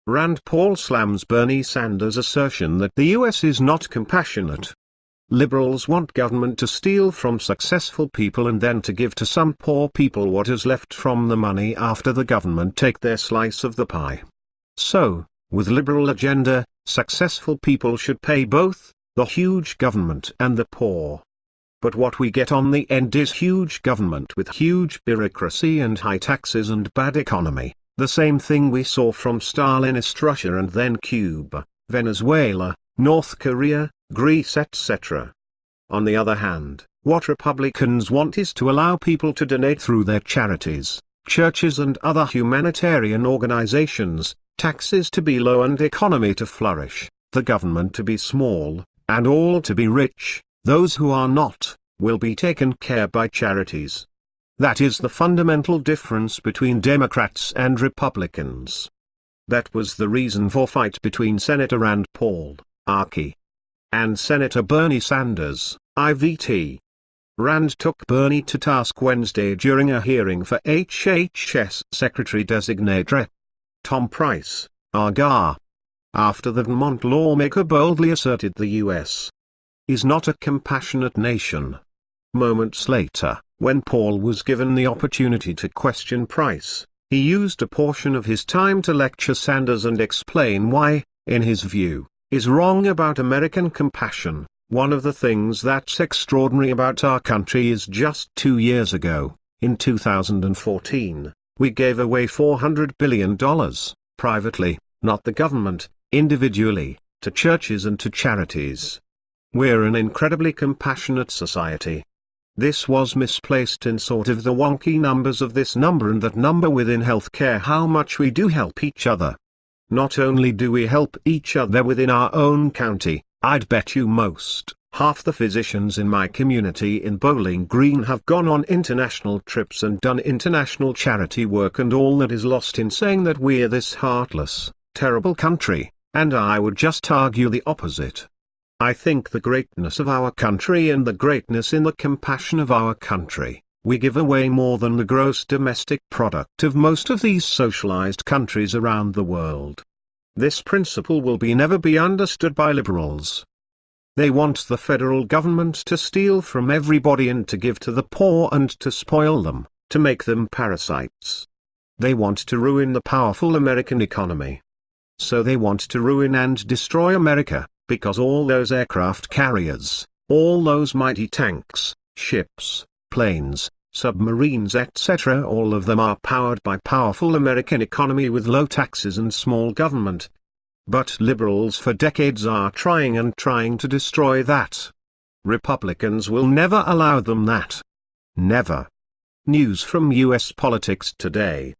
Rand Paul slams Bernie Sanders' assertion that the US is not compassionate. Liberals want government to steal from successful people and then to give to some poor people what is left from the money after the government take their slice of the pie. So, with liberal agenda, successful people should pay both the huge government and the poor. But what we get on the end is huge government with huge bureaucracy and high taxes and bad economy, the same thing we saw from Stalinist Russia and then Cuba, Venezuela, North Korea, Greece etc. On the other hand, what Republicans want is to allow people to donate through their charities, churches and other humanitarian organizations, taxes to be low and economy to flourish, the government to be small, and all to be rich. Those who are not, will be taken care by charities. That is the fundamental difference between Democrats and Republicans. That was the reason for fight between Senator Rand Paul, RK, and Senator Bernie Sanders, IVT. Rand took Bernie to task Wednesday during a hearing for HHS Secretary-designate Rep. Tom Price, RGA. After the Vermont lawmaker boldly asserted the U.S. is not a compassionate nation. Moments later, when Paul was given the opportunity to question Price, he used a portion of his time to lecture Sanders and explain why, in his view, is wrong about American compassion. One of the things that's extraordinary about our country is just 2 years ago, in 2014, we gave away $400 billion, privately, not the government, individually, to churches and to charities. We're an incredibly compassionate society. This was misplaced in sort of the wonky numbers of this number and that number within healthcare, how much we do help each other. Not only do we help each other within our own county, I'd bet you half the physicians in my community in Bowling Green have gone on international trips and done international charity work, and all that is lost in saying that we're this heartless, terrible country, and I would just argue the opposite. I think the greatness of our country and the greatness in the compassion of our country, we give away more than the gross domestic product of most of these socialized countries around the world. This principle will never be understood by liberals. They want the federal government to steal from everybody and to give to the poor and to spoil them, to make them parasites. They want to ruin the powerful American economy. So they want to ruin and destroy America, because all those aircraft carriers, all those mighty tanks, ships, planes, submarines etc., all of them are powered by powerful American economy with low taxes and small government. But liberals for decades are trying to destroy that. Republicans will never allow them that. Never. News from U.S. politics today.